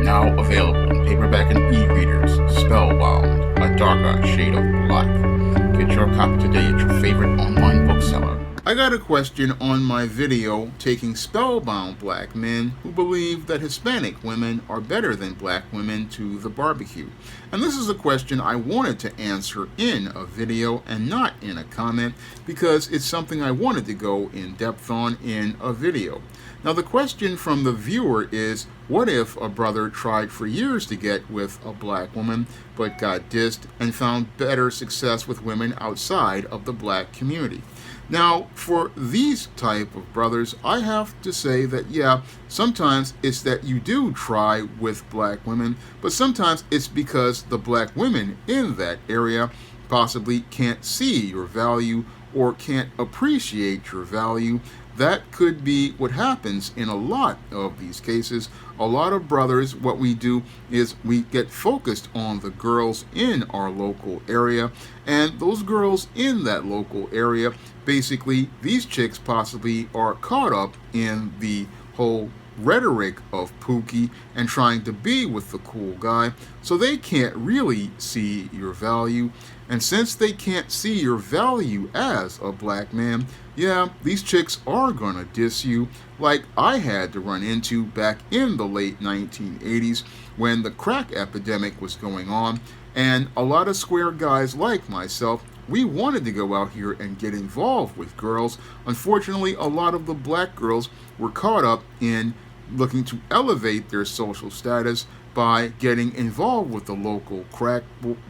Now available in paperback and e-readers, Spellbound, A Darker Shade of Black. Get your copy today at your favorite online bookseller. I got a question on my video taking spellbound black men who believe that Hispanic women are better than black women to the barbecue. And this is a question I wanted to answer in a video and not in a comment because it's something I wanted to go in depth on in a video. Now the question from the viewer is, what if a brother tried for years to get with a black woman but got dissed and found better success with women outside of the black community? Now, for these type of brothers, I have to say that, yeah, sometimes it's that you do try with black women, but sometimes it's because the black women in that area possibly can't see your value or can't appreciate your value. That could be what happens in a lot of these cases. A lot of brothers, what we do is we get focused on the girls in our local area, and those girls in that local area, basically, these chicks possibly are caught up in the whole rhetoric of Pookie and trying to be with the cool guy, so they can't really see your value. And since they can't see your value as a black man, yeah, these chicks are gonna diss you, like I had to run into back in the late 1980s when the crack epidemic was going on, and a lot of square guys like myself, we wanted to go out here and get involved with girls. Unfortunately, a lot of the black girls were caught up in looking to elevate their social status by getting involved with the local crack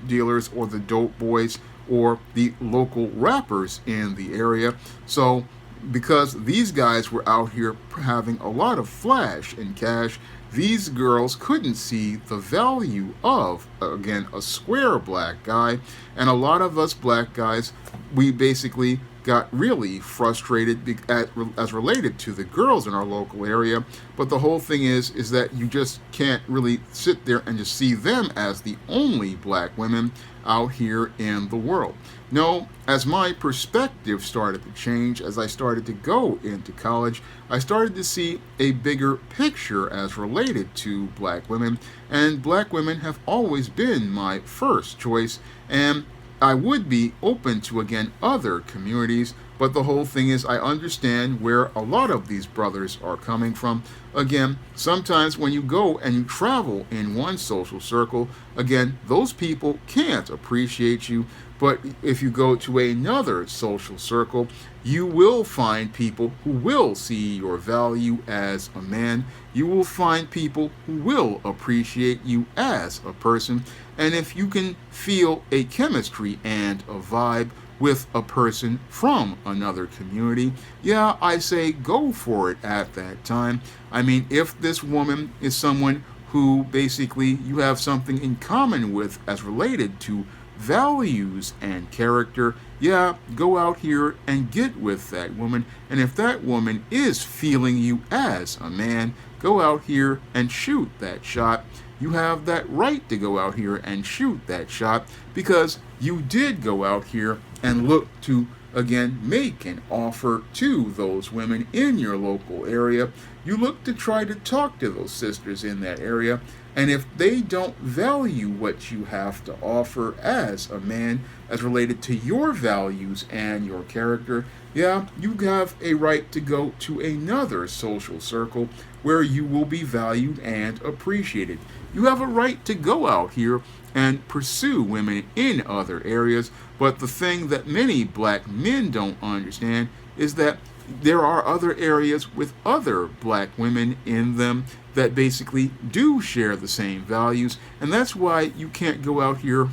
dealers or the dope boys or the local rappers in the area. So because these guys were out here having a lot of flash and cash, these girls couldn't see the value of, again, a square black guy. And a lot of us black guys, we basically got really frustrated as related to the girls in our local area. But the whole thing is that you just can't really sit there and just see them as the only black women out here in the world. No, as my perspective started to change, as I started to go into college, I started to see a bigger picture as related to black women, and black women have always been my first choice, and I would be open to, again, other communities, but the whole thing is I understand where a lot of these brothers are coming from. Again, sometimes when you go and you travel in one social circle, again, those people can't appreciate you. But if you go to another social circle, you will find people who will see your value as a man. You will find people who will appreciate you as a person. And if you can feel a chemistry and a vibe with a person from another community, yeah, I say go for it at that time. I mean, if this woman is someone who basically you have something in common with as related to values and character, yeah, go out here and get with that woman. And if that woman is feeling you as a man, go out here and shoot that shot. You have that right to go out here and shoot that shot because you did go out here and look to, again, make an offer to those women in your local area. You look to try to talk to those sisters in that area, and if they don't value what you have to offer as a man, as related to your values and your character, yeah, you have a right to go to another social circle where you will be valued and appreciated. You have a right to go out here and pursue women in other areas, but the thing that many black men don't understand is that there are other areas with other black women in them that basically do share the same values, and that's why you can't go out here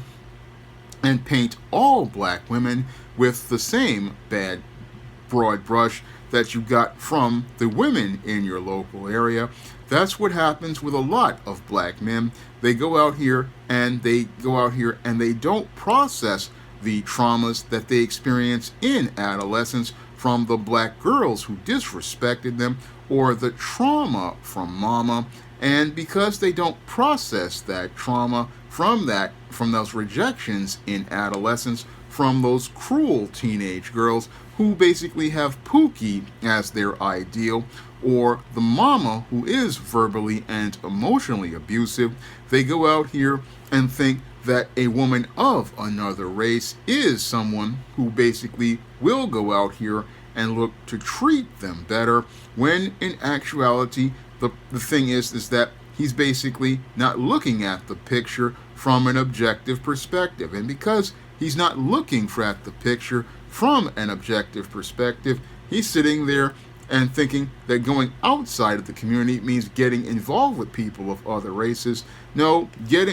and paint all black women with the same bad broad brush that you got from the women in your local area. That's what happens with a lot of black men. They go out here and they don't process the traumas that they experience in adolescence from the black girls who disrespected them or the trauma from mama. And because they don't process that trauma from those rejections in adolescence, from those cruel teenage girls who basically have Pookie as their ideal, or the mama who is verbally and emotionally abusive, they go out here and think that a woman of another race is someone who basically will go out here and look to treat them better, when in actuality the thing is that he's basically not looking at the picture from an objective perspective. And because he's not looking at the picture from an objective perspective, he's sitting there and thinking that going outside of the community means getting involved with people of other races. No,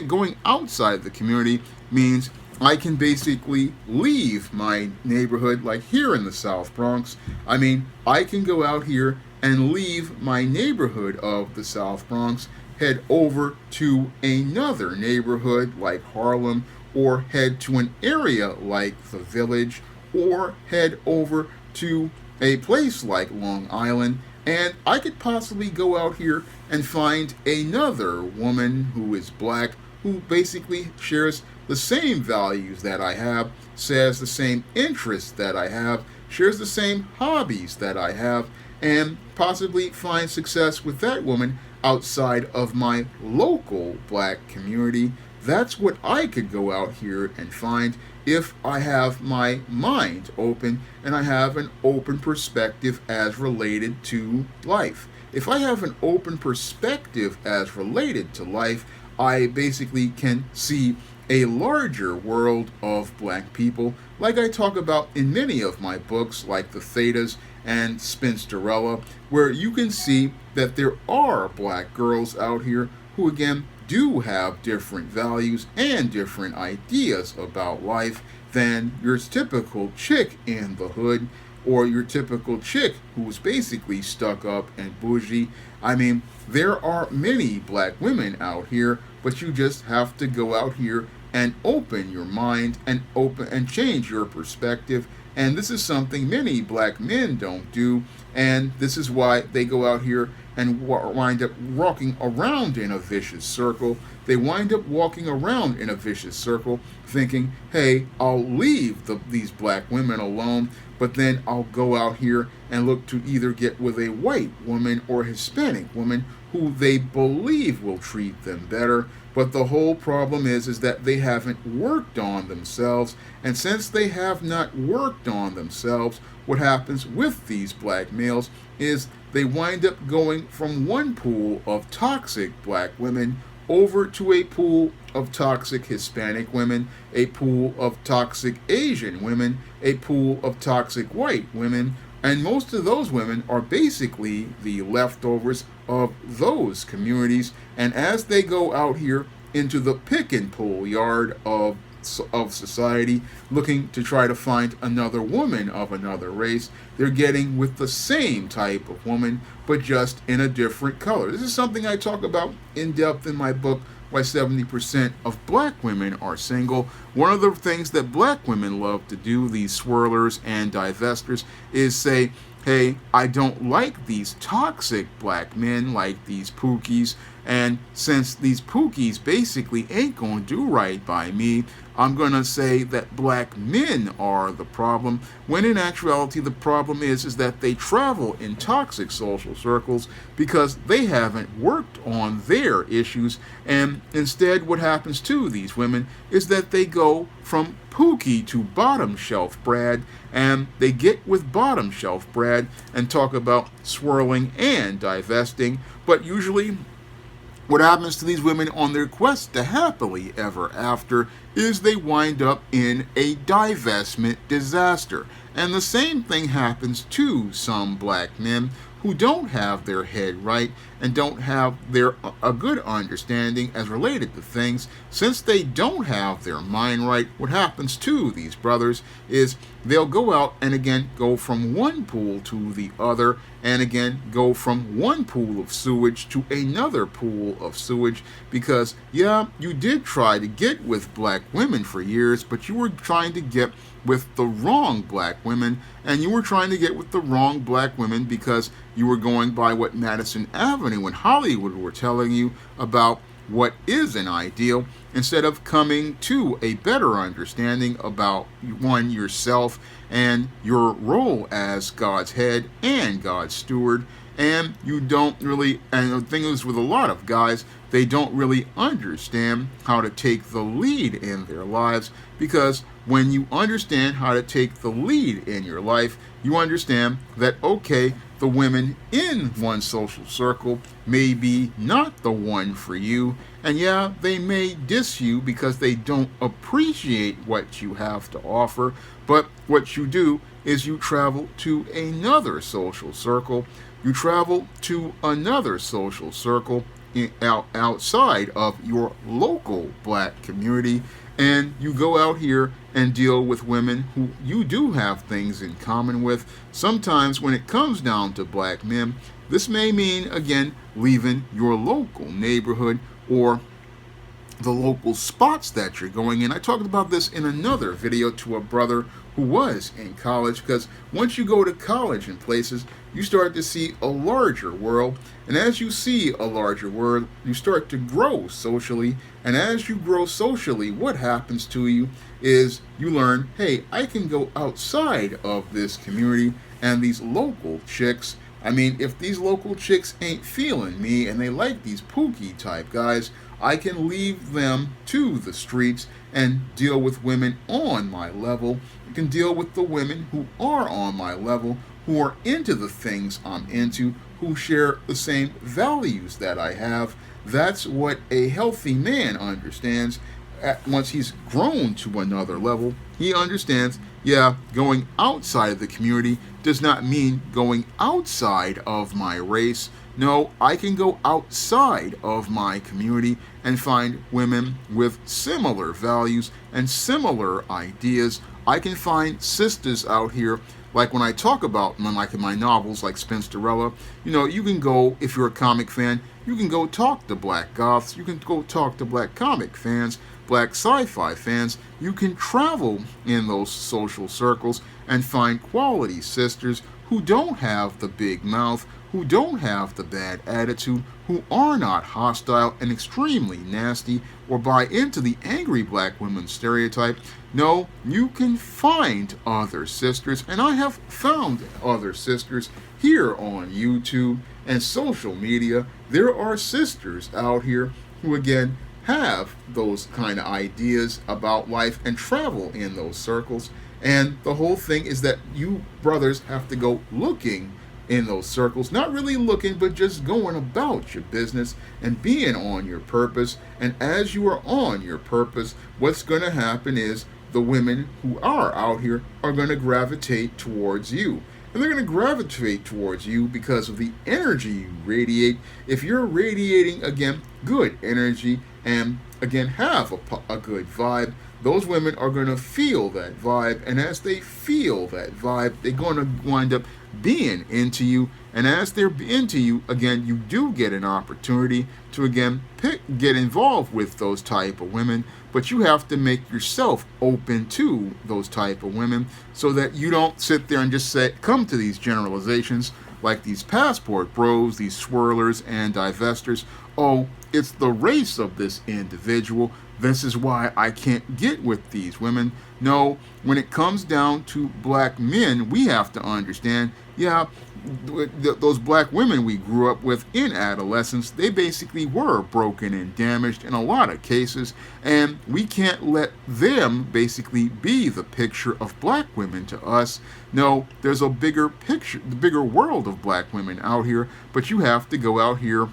going outside the community means I can basically leave my neighborhood, like here in the South Bronx. I mean, I can go out here and leave my neighborhood of the South Bronx, head over to another neighborhood like Harlem, or head to an area like the Village, or head over to a place like Long Island, and I could possibly go out here and find another woman who is black, who basically shares the same values that I have, shares the same interests that I have, shares the same hobbies that I have, and possibly find success with that woman outside of my local black community. That's what I could go out here and find if I have my mind open and I have an open perspective as related to life. If I have an open perspective as related to life, I basically can see a larger world of black people, like I talk about in many of my books, like The Thetas and Spinsterella, where you can see that there are black girls out here who, again, do have different values and different ideas about life than your typical chick in the hood, or your typical chick who's basically stuck up and bougie. I mean, there are many black women out here, but you just have to go out here and open your mind and change your perspective. And this is something many black men don't do, and this is why they go out here and wind up walking around in a vicious circle. They wind up walking around in a vicious circle thinking, hey, I'll leave these black women alone, but then I'll go out here and look to either get with a white woman or Hispanic woman who they believe will treat them better. But the whole problem is that they haven't worked on themselves. And since they have not worked on themselves, what happens with these black males is they wind up going from one pool of toxic black women over to a pool of toxic Hispanic women, a pool of toxic Asian women, a pool of toxic white women, and most of those women are basically the leftovers of those communities. And as they go out here into the pick and pull yard of society, looking to try to find another woman of another race, they're getting with the same type of woman, but just in a different color. This is something I talk about in depth in my book, Why 70% of Black Women Are Single. One of the things that black women love to do, these swirlers and divestors, is say, hey, I don't like these toxic black men like these pookies, and since these pookies basically ain't going to do right by me, I'm going to say that black men are the problem, when in actuality the problem is that they travel in toxic social circles because they haven't worked on their issues, and instead what happens to these women is that they go from Pookie to bottom shelf Brad, and they get with bottom shelf Brad and talk about swirling and divesting, but usually what happens to these women on their quest to happily ever after is they wind up in a divestment disaster. And the same thing happens to some black men who don't have their head right and don't have a good understanding as related to things. Since they don't have their mind right, what happens to these brothers is they'll go out and again go from one pool to the other, and again go from one pool of sewage to another pool of sewage, because yeah, you did try to get with black women for years, but you were trying to get with the wrong black women, and you were trying to get with the wrong black women because you were going by what Madison Avenue and Hollywood were telling you about what is an ideal, instead of coming to a better understanding about, one, yourself and your role as God's head and God's steward. and you don't really, and the thing is with a lot of guys, they don't really understand how to take the lead in their lives, because when you understand how to take the lead in your life, you understand that, okay, the women in one social circle may be not the one for you, and yeah, they may diss you because they don't appreciate what you have to offer, but what you do is you travel to another social circle. You travel to another social circle outside of your local black community, and you go out here and deal with women who you do have things in common with. Sometimes when it comes down to black men, this may mean, again, leaving your local neighborhood or the local spots that you're going in. I talked about this in another video to a brother who was in college, because once you go to college in places, you start to see a larger world, and as you see a larger world, you start to grow socially, and as you grow socially, what happens to you is you learn, hey, I can go outside of this community, and these local chicks, I mean, if these local chicks ain't feeling me and they like these Pookie type guys, I can leave them to the streets and deal with women on my level. You can deal with the women who are on my level, who are into the things I'm into, who share the same values that I have. That's what a healthy man understands. Once he's grown to another level, he understands, yeah, going outside of the community does not mean going outside of my race. No, I can go outside of my community and find women with similar values and similar ideas. I can find sisters out here, like when I talk about them, like in my novels like Spinsterella, you can go, if you're a comic fan, you can go talk to black goths, you can go talk to black comic fans, black sci-fi fans. You can travel in those social circles and find quality sisters who don't have the big mouth, who don't have the bad attitude, who are not hostile and extremely nasty or buy into the angry black woman stereotype. No, you can find other sisters, and I have found other sisters here on YouTube and social media. There are sisters out here who, again, have those kind of ideas about life and travel in those circles. And the whole thing is that you brothers have to go looking in those circles, not really looking, but just going about your business and being on your purpose. And as you are on your purpose, what's going to happen is the women who are out here are going to gravitate towards you. And they're going to gravitate towards you because of the energy you radiate. If you're radiating, again, good energy and, again, have a good vibe, those women are going to feel that vibe. And as they feel that vibe, they're going to wind up being into you. And as they're into you, again, you do get an opportunity to, again, get involved with those type of women. But you have to make yourself open to those type of women so that you don't sit there and just come to these generalizations like these passport bros, these swirlers and divestors. Oh, it's the race of this individual. This is why I can't get with these women. No, when it comes down to black men, we have to understand, yeah, those black women we grew up with in adolescence, they basically were broken and damaged in a lot of cases, and we can't let them basically be the picture of black women to us. No, there's a bigger picture, the bigger world of black women out here, but you have to go out here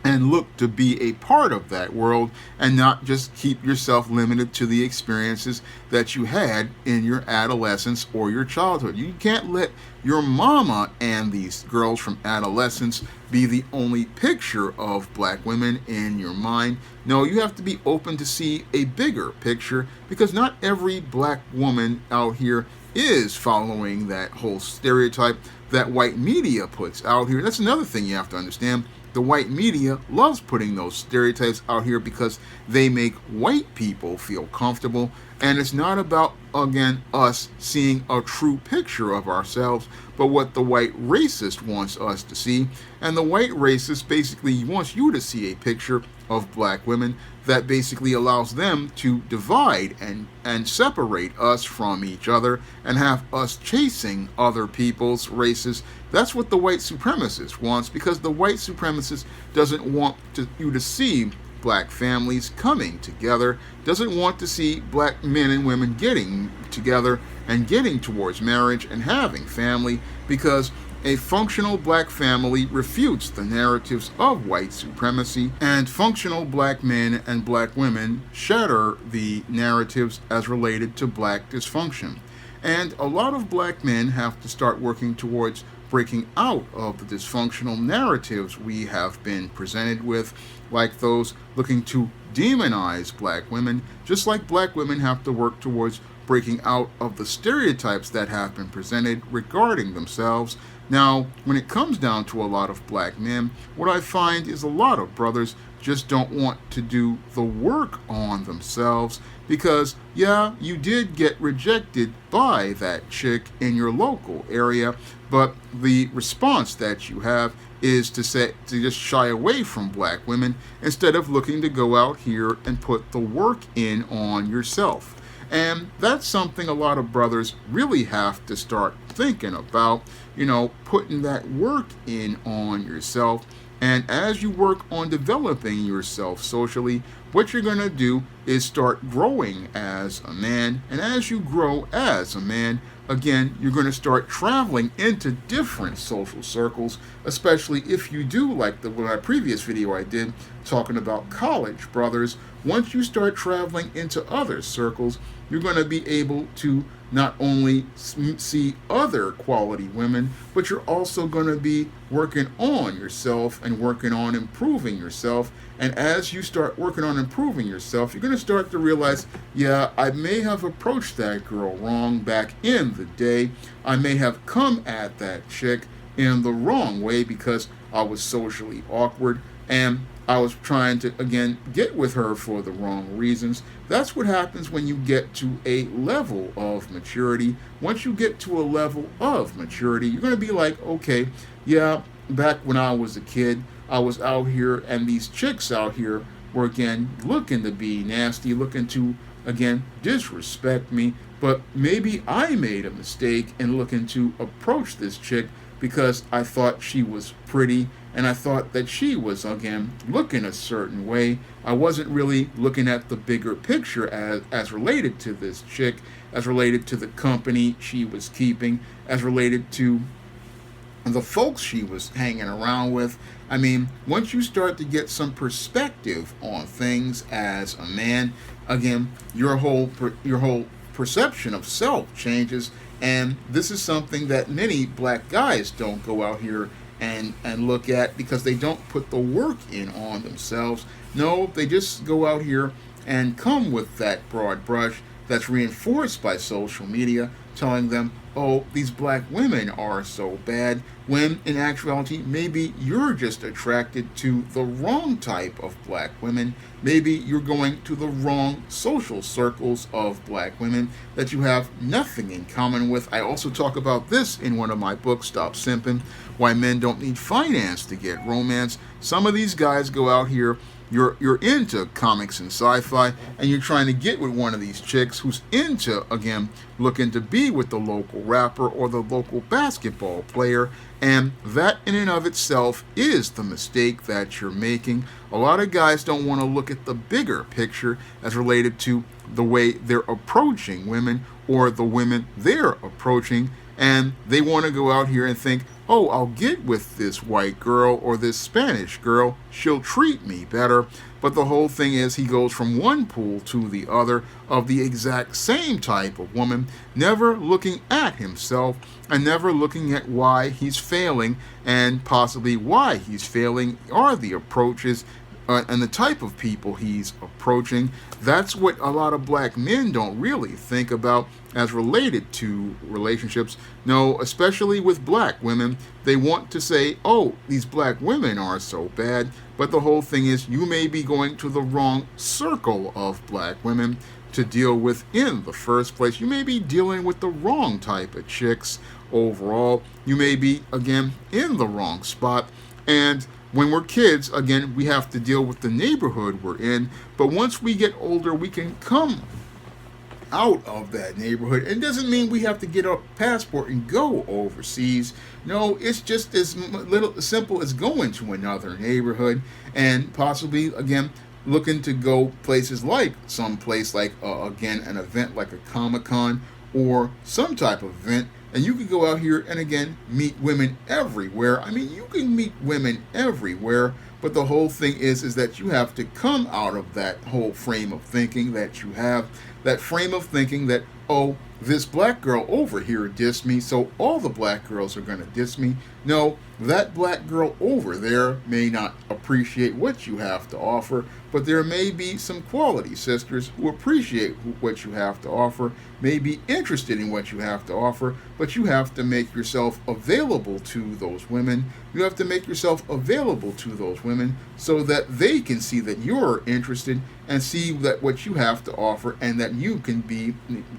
and look to be a part of that world and not just keep yourself limited to the experiences that you had in your adolescence or your childhood. You can't let your mama and these girls from adolescence be the only picture of black women in your mind. No, you have to be open to see a bigger picture, because not every black woman out here is following that whole stereotype that white media puts out here. That's another thing you have to understand. The white media loves putting those stereotypes out here because they make white people feel comfortable. And it's not about, again, us seeing a true picture of ourselves, but what the white racist wants us to see. And the white racist basically wants you to see a picture of black women that basically allows them to divide and separate us from each other and have us chasing other people's races. That's what the white supremacist wants, because the white supremacist doesn't want you to see black families coming together, doesn't want to see black men and women getting together and getting towards marriage and having family, because a functional black family refutes the narratives of white supremacy, and functional black men and black women shatter the narratives as related to black dysfunction. And a lot of black men have to start working towards breaking out of the dysfunctional narratives we have been presented with, like those looking to demonize black women, just like black women have to work towards breaking out of the stereotypes that have been presented regarding themselves. Now, when it comes down to a lot of black men, what I find is a lot of brothers just don't want to do the work on themselves, because, yeah, you did get rejected by that chick in your local area, but the response that you have is to just shy away from black women instead of looking to go out here and put the work in on yourself. And that's something a lot of brothers really have to start thinking about, putting that work in on yourself. And as you work on developing yourself socially, what you're going to do is start growing as a man. And as you grow as a man, again, you're going to start traveling into different social circles, especially if you do like my previous video I did talking about college brothers. Once you start traveling into other circles, you're going to be able to not only see other quality women, but you're also going to be working on yourself and working on improving yourself. And as you start working on improving yourself, you're going to start to realize, yeah, I may have approached that girl wrong back in the day. I may have come at that chick in the wrong way because I was socially awkward and I was trying to, again, get with her for the wrong reasons. That's what happens when you get to a level of maturity. Once you get to a level of maturity, you're going to be like, okay, yeah, back when I was a kid, I was out here and these chicks out here were, again, looking to be nasty, looking to, again, disrespect me. But maybe I made a mistake in looking to approach this chick because I thought she was pretty and I thought that she was, again, looking a certain way. I wasn't really looking at the bigger picture as related to this chick, as related to the company she was keeping, as related to the folks she was hanging around with. I mean, once you start to get some perspective on things as a man, again, your whole perception of self changes. And this is something that many black guys don't go out here and look at because they don't put the work in on themselves. No, they just go out here and come with that broad brush that's reinforced by social media, telling them, oh, these black women are so bad, when in actuality, maybe you're just attracted to the wrong type of black women. Maybe you're going to the wrong social circles of black women that you have nothing in common with. I also talk about this in one of my books, Stop Simping, Why Men Don't Need Finance to Get Romance. Some of these guys go out here, you're into comics and sci-fi, and you're trying to get with one of these chicks who's into, again, looking to be with the local rapper or the local basketball player, and that in and of itself is the mistake that you're making. A lot of guys don't want to look at the bigger picture as related to the way they're approaching women or the women they're approaching, and they want to go out here and think, oh, I'll get with this white girl or this Spanish girl, she'll treat me better. But the whole thing is he goes from one pool to the other of the exact same type of woman, never looking at himself and never looking at why he's failing, and possibly why he's failing are the approaches and the type of people he's approaching. That's what a lot of black men don't really think about as related to relationships. No, especially with black women, they want to say, oh, these black women are so bad, but the whole thing is you may be going to the wrong circle of black women to deal with in the first place. You may be dealing with the wrong type of chicks overall. You may be, again, in the wrong spot. And When we're kids, again, we have to deal with the neighborhood we're in. But once we get older, we can come out of that neighborhood. It doesn't mean we have to get our passport and go overseas. No, it's just as little simple as going to another neighborhood and possibly, again, looking to go places like someplace like, again, an event like a Comic-Con or some type of event. And you can go out here and, again, meet women everywhere. I mean, you can meet women everywhere. But the whole thing is that you have to come out of that whole frame of thinking that you have, that frame of thinking that, oh, this black girl over here dissed me, so all the black girls are going to diss me. No, that black girl over there may not appreciate what you have to offer, but there may be some quality sisters who appreciate what you have to offer, may be interested in what you have to offer, but you have to make yourself available to those women. You have to make yourself available to those women so that they can see that you're interested and see that what you have to offer and that you can be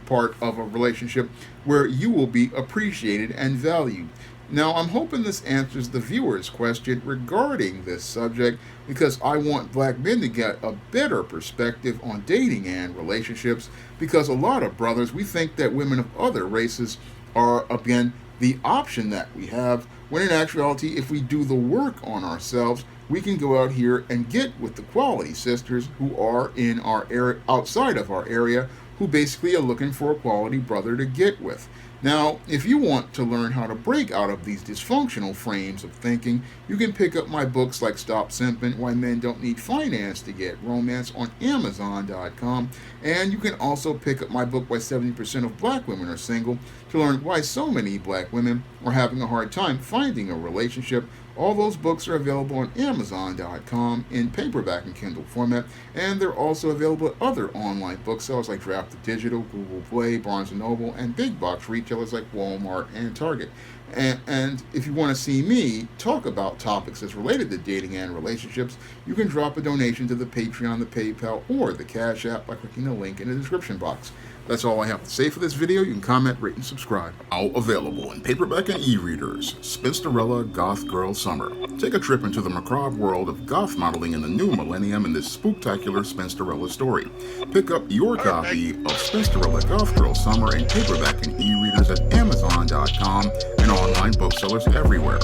part of a relationship where you will be appreciated and valued. Now, I'm hoping this answers the viewer's question regarding this subject because I want black men to get a better perspective on dating and relationships, because a lot of brothers, we think that women of other races are, again, the option that we have, when in actuality, if we do the work on ourselves, we can go out here and get with the quality sisters who are in our area, outside of our area, who basically are looking for a quality brother to get with. Now, if you want to learn how to break out of these dysfunctional frames of thinking, you can pick up my books like Stop Simping, Why Men Don't Need Finance to Get Romance on Amazon.com. And you can also pick up my book, Why 70% of Black Women Are Single, to learn why so many black women are having a hard time finding a relationship. All those books are available on Amazon.com in paperback and Kindle format, and they're also available at other online booksellers like Draft Digital, Google Play, Barnes & Noble, and big box retailers like Walmart and Target. And if you want to see me talk about topics that's related to dating and relationships, you can drop a donation to the Patreon, the PayPal, or the Cash App by clicking the link in the description box. That's all I have to say for this video. You can comment, rate, and subscribe. Now available in paperback and e-readers, Spinsterella Goth Girl Summer. Take a trip into the macabre world of goth modeling in the new millennium in this spooktacular Spinsterella story. Pick up your copy of Spinsterella Goth Girl Summer in paperback and e-readers at Amazon.com and online booksellers everywhere.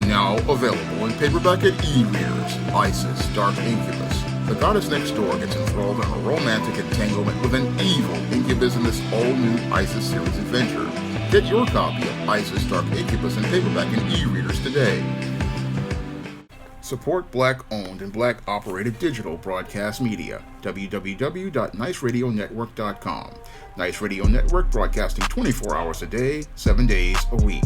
Now available in paperback and e-readers, Isis Dark Incubus. The goddess next door gets enthralled in a romantic entanglement with an evil incubus in this all-new Isis series adventure. Get your copy of Isis Dark Incubus in paperback and e-readers today. Support black-owned and black-operated digital broadcast media. www.niceradionetwork.com. Nice Radio Network, broadcasting 24 hours a day, 7 days a week.